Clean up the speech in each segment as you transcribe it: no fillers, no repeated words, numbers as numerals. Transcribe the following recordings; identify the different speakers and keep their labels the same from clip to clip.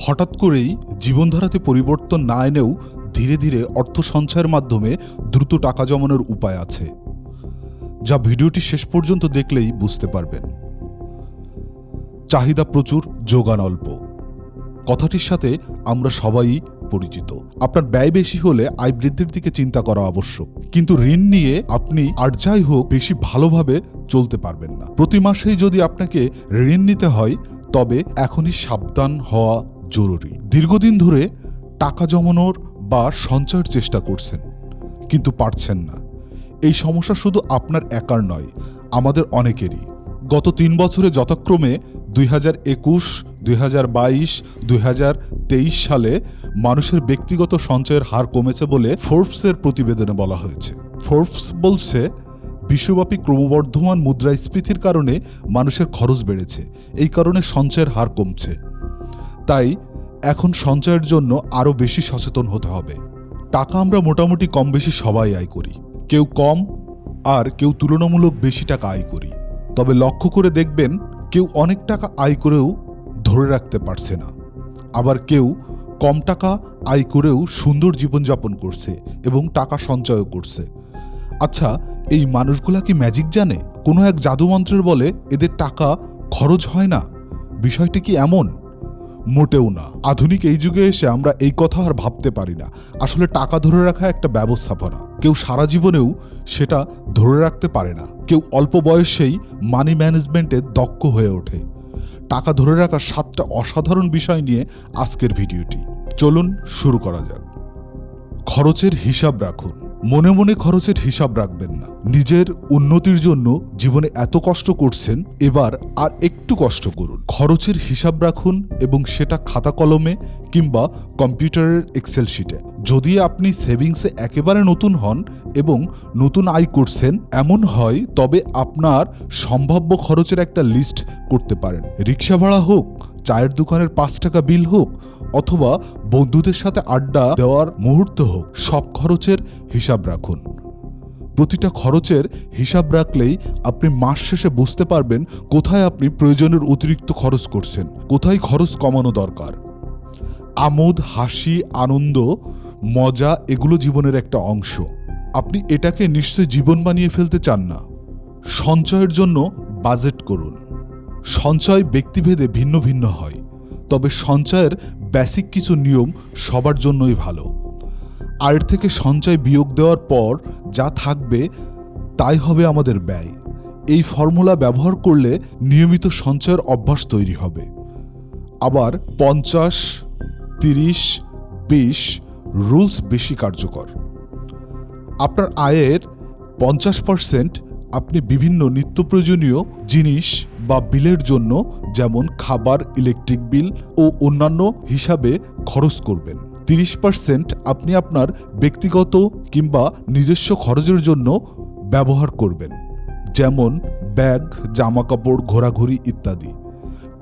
Speaker 1: হঠাৎ করেই জীবনধারাতে পরিবর্তন না এনেও ধীরে ধীরে অর্থ সঞ্চয়ের মাধ্যমে দ্রুত টাকা জমানোর উপায় আছে, যা ভিডিওটি শেষ পর্যন্ত দেখলেই বুঝতে পারবেন। চাহিদা প্রচুর, যোগান অল্প কথাটির সাথে আমরা সবাই পরিচিত। আপনার ব্যয় বেশি হলে আয় বৃদ্ধির দিকে চিন্তা করা আবশ্যক, কিন্তু ঋণ নিয়ে আপনি আর যাই হোক বেশি ভালোভাবে চলতে পারবেন না। প্রতি মাসেই যদি আপনাকে ঋণ নিতে হয় তবে এখনই সাবধান হওয়া জরুরি। দীর্ঘদিন ধরে টাকা জমানোর বা সঞ্চয়ের চেষ্টা করছেন কিন্তু পারছেন না। এই সমস্যা শুধু আপনার একার নয়, আমাদের অনেকেরই। গত 3 বছরে যথাক্রমে 2021, 2022, 2023 সালে মানুষের ব্যক্তিগত সঞ্চয়ের হার কমেছে বলে ফোর্বসের প্রতিবেদনে বলা হয়েছে। ফোর্বস বলছে, বিশ্বব্যাপী ক্রমবর্ধমান মুদ্রাস্ফীতির কারণে মানুষের খরচ বেড়েছে, এই কারণে সঞ্চয়ের হার কমছে। তাই এখন সঞ্চয়ের জন্য আরও বেশি সচেতন হতে হবে। টাকা আমরা মোটামুটি কম বেশি সবাই আয় করি, কেউ কম আর কেউ তুলনামূলক বেশি টাকা আয় করি। তবে লক্ষ্য করে দেখবেন, কেউ অনেক টাকা আয় করেও ধরে রাখতে পারছে না, আবার কেউ কম টাকা আয় করেও সুন্দর জীবনযাপন করছে এবং টাকা সঞ্চয়ও করছে। আচ্ছা, এই মানুষগুলা কি ম্যাজিক জানে? কোনো এক জাদুমন্ত্রের বলে এদের টাকা খরচ হয় না? বিষয়টি কি এমন? মোটেও না। আধুনিক এই যুগে এসে আমরা এই কথা আর ভাবতে পারি না। আসলে টাকা ধরে রাখা একটা ব্যবস্থাপনা। কেউ সারা জীবনেও সেটা ধরে রাখতে পারে না, কেউ অল্প বয়সেই মানি ম্যানেজমেন্টে দক্ষ হয়ে ওঠে। টাকা ধরে রাখার 7টা অসাধারণ বিষয় নিয়ে আজকের ভিডিওটি। চলুন শুরু করা যাক। খরচের হিসাব রাখুন। মনে মনে খরচের হিসাব রাখবেন না। নিজের উন্নতির জন্য জীবনে এত কষ্ট করছেন, এবার আর একটু কষ্ট করুন। খরচের হিসাব রাখুন এবং সেটা খাতা কলমে কিংবা কম্পিউটারের এক্সেল শিটে। যদি আপনি সেভিংসে একেবারে নতুন হন এবং নতুন আয় করছেন এমন হয়, তবে আপনার সম্ভাব্য খরচের একটা লিস্ট করতে পারেন। রিক্সা ভাড়া হোক, চায়ের দোকানের 5 টাকা বিল হোক, অথবা বন্ধুদের সাথে আড্ডা দেওয়ার মুহূর্ত হোক, সব খরচের হিসাব রাখুন। প্রতিটা খরচের হিসাব রাখলেই আপনি মাস শেষে বুঝতে পারবেন কোথায় আপনি প্রয়োজনের অতিরিক্ত খরচ করছেন, কোথায় খরচ কমানো দরকার। আমোদ, হাসি, আনন্দ, মজা এগুলো জীবনের একটা অংশ। আপনি এটাকে নিশ্চয় জীবন বানিয়ে ফেলতে চান না। সঞ্চয়ের জন্য বাজেট করুন। সঞ্চয় ব্যক্তিভেদে ভিন্ন ভিন্ন হয়, তবে সঞ্চয়ের বেসিক কিছু নিয়ম সবার জন্যই ভালো। আয়ের থেকে সঞ্চয় বিয়োগ দেওয়ার পর যা থাকবে তাই হবে আমাদের ব্যয়। এই ফর্মুলা ব্যবহার করলে নিয়মিত সঞ্চয়ের অভ্যাস তৈরি হবে। আবার 50, 30, 20 রুলস বেশি কার্যকর। আপনার আয়ের 50% আপনি বিভিন্ন নিত্য প্রয়োজনীয় জিনিস বা বিলের জন্য, যেমন খাবার, ইলেকট্রিক বিল ও অন্যান্য হিসাবে খরচ করবেন। 30% আপনি আপনার ব্যক্তিগত কিংবা নিজস্ব খরচের জন্য ব্যবহার করবেন, যেমন ব্যাগ, জামাকাপড়, ঘোরাঘুরি ইত্যাদি।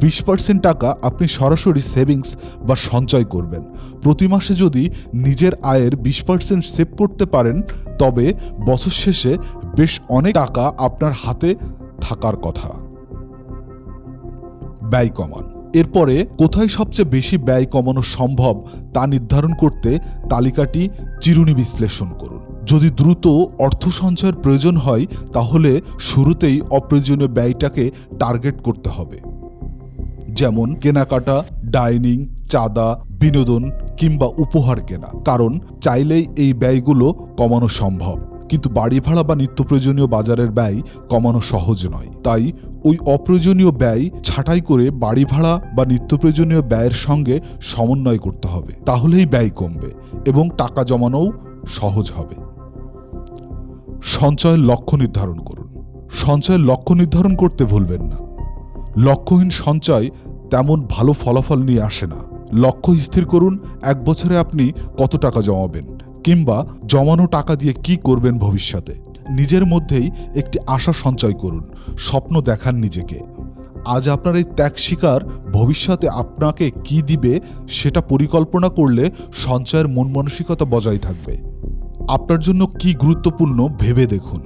Speaker 1: 20% টাকা আপনি সরাসরি সেভিংস বা সঞ্চয় করবেন। প্রতি মাসে যদি নিজের আয়ের 20% সেভ করতে পারেন, তবে বছর শেষে বেশ অনেক টাকা আপনার হাতে থাকার কথা। ব্যয় কমান। এরপরে কোথায় সবচেয়ে বেশি ব্যয় কমানো সম্ভব তা নির্ধারণ করতে তালিকাটি চিরুনি বিশ্লেষণ করুন। যদি দ্রুত অর্থ সঞ্চয়ের প্রয়োজন হয়, তাহলে শুরুতেই অপ্রয়োজনীয় ব্যয়টাকে টার্গেট করতে হবে, যেমন কেনাকাটা, ডাইনিং, চাঁদা, বিনোদন কিংবা উপহার কেনা। কারণ চাইলেই এই ব্যয়গুলো কমানো সম্ভব, কিন্তু বাড়ি ভাড়া বা নিত্য প্রয়োজনীয় বাজারের ব্যয় কমানো সহজ নয়। তাই ওই অপ্রয়োজনীয় ব্যয় ছাঁটাই করে বাড়ি ভাড়া বা নিত্য প্রয়োজনীয় ব্যয়ের সঙ্গে সমন্বয় করতে হবে। তাহলেই ব্যয় কমবে এবং টাকা জমানোও সহজ হবে। সঞ্চয়ের লক্ষ্য নির্ধারণ করুন। সঞ্চয়ের লক্ষ্য নির্ধারণ করতে ভুলবেন না। লক্ষ্যহীন সঞ্চয় তেমন ভালো ফলাফল নিয়ে আসে না। লক্ষ্য স্থির করুন, 1 বছরে আপনি কত টাকা জমাবেন কিংবা জমানো টাকা দিয়ে কি করবেন ভবিষ্যতে। নিজের মধ্যেই একটি আশা সঞ্চয় করুন, স্বপ্ন দেখান নিজেকে। আজ আপনার এই ত্যাগ শিকার ভবিষ্যতে আপনাকে কি দিবে সেটা পরিকল্পনা করলে সঞ্চয়ের মন মানসিকতা বজায় থাকবে। আপনার জন্য কি গুরুত্বপূর্ণ ভেবে দেখুন।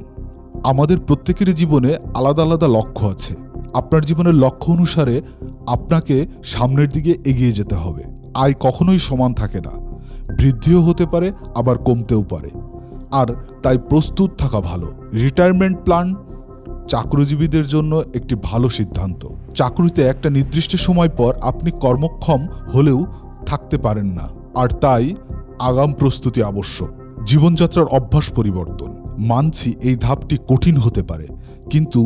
Speaker 1: আমাদের প্রত্যেকেরই জীবনে আলাদা আলাদা লক্ষ্য আছে। আপনার জীবনের লক্ষ্য অনুসারে আপনাকে সামনের দিকে এগিয়ে যেতে হবে। আয় কখনোই সমান থাকে না, বৃদ্ধিও হতে পারে আবার কমতেও পারে, আর তাই প্রস্তুত থাকা ভালো। রিটায়ারমেন্ট প্ল্যান চাকরিজীবীদের জন্য একটি ভালো সিদ্ধান্ত। চাকরিতে একটা নির্দিষ্ট সময় পর আপনি কর্মক্ষম হলেও থাকতে পারেন না, আর তাই আগাম প্রস্তুতি আবশ্যক। জীবনযাত্রার অভ্যাস পরিবর্তন। মানছি এই ধাপটি কঠিন হতে পারে, কিন্তু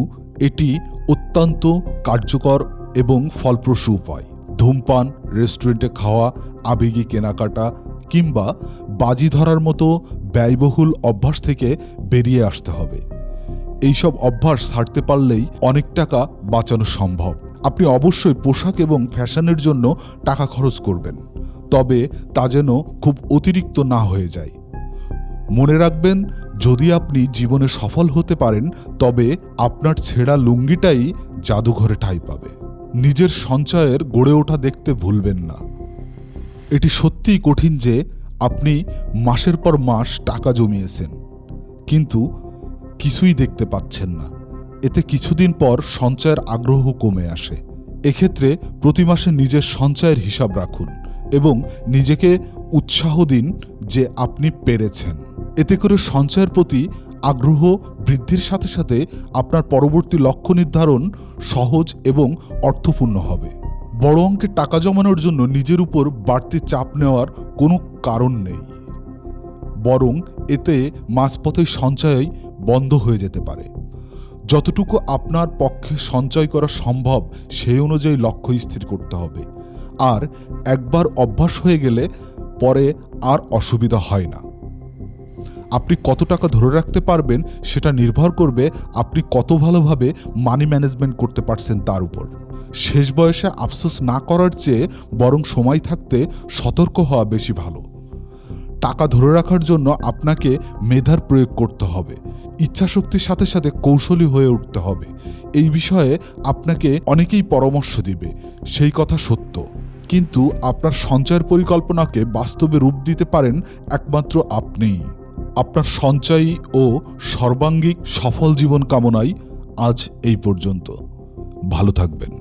Speaker 1: এটি অত্যন্ত কার্যকর এবং ফলপ্রসূ উপায়। ধূমপান, রেস্টুরেন্টে খাওয়া, আবেগী কেনাকাটা কিংবা বাজি ধরার মতো ব্যয়বহুল অভ্যাস থেকে বেরিয়ে আসতে হবে। এইসব অভ্যাস ছাড়তে পারলেই অনেক টাকা বাঁচানো সম্ভব। আপনি অবশ্যই পোশাক এবং ফ্যাশনের জন্য টাকা খরচ করবেন, তবে তা যেন খুব অতিরিক্ত না হয়ে যায়। মনে রাখবেন, যদি আপনি জীবনে সফল হতে পারেন তবে আপনার ছেঁড়া লুঙ্গিটাই জাদুঘরে ঠাঁই পাবে। নিজের সঞ্চয়ের গড়ে ওঠা দেখতে ভুলবেন না। এটি সত্যিই কঠিন যে আপনি মাসের পর মাস টাকা জমিয়েছেন, কিন্তু কিছুই দেখতে পাচ্ছেন না। এতে কিছুদিন পর সঞ্চয়ের আগ্রহ কমে আসে। এক্ষেত্রে প্রতি মাসে নিজের সঞ্চয়ের হিসাব রাখুন এবং নিজেকে উৎসাহ দিন যে আপনি পেরেছেন। এতে করে সঞ্চয়ের প্রতি আগ্রহ বৃদ্ধির সাথে সাথে আপনার পরবর্তী লক্ষ্য নির্ধারণ সহজ এবং অর্থপূর্ণ হবে। বড় অঙ্কের টাকা জমানোর জন্য নিজের উপর বাড়তি চাপ নেওয়ার কোনো কারণ নেই, বরং এতে মাঝপথে সঞ্চয় বন্ধ হয়ে যেতে পারে। যতটুকু আপনার পক্ষে সঞ্চয় করা সম্ভব সেই অনুযায়ী লক্ষ্য স্থির করতে হবে, আর একবার অভ্যাস হয়ে গেলে পরে আর অসুবিধা হয় না। আপনি কত টাকা ধরে রাখতে পারবেন সেটা নির্ভর করবে আপনি কত ভালোভাবে মানি ম্যানেজমেন্ট করতে পারছেন তার উপর। শেষ বয়সে আফসোস না করার চেয়ে বরং সময় থাকতে সতর্ক হওয়া বেশি ভালো। টাকা ধরে রাখার জন্য আপনাকে মেধার প্রয়োগ করতে হবে, ইচ্ছাশক্তির সাথে সাথে কৌশলী হয়ে উঠতে হবে। এই বিষয়ে আপনাকে অনেকেই পরামর্শ দিবে, সেই কথা সত্য, কিন্তু আপনার সঞ্চয়ের পরিকল্পনাকে বাস্তবে রূপ দিতে পারেন একমাত্র আপনিই। আপনার সঞ্চয়ী ও সর্বাঙ্গীন সফল জীবন কামনায় আজ এই পর্যন্ত। ভালো থাকবেন।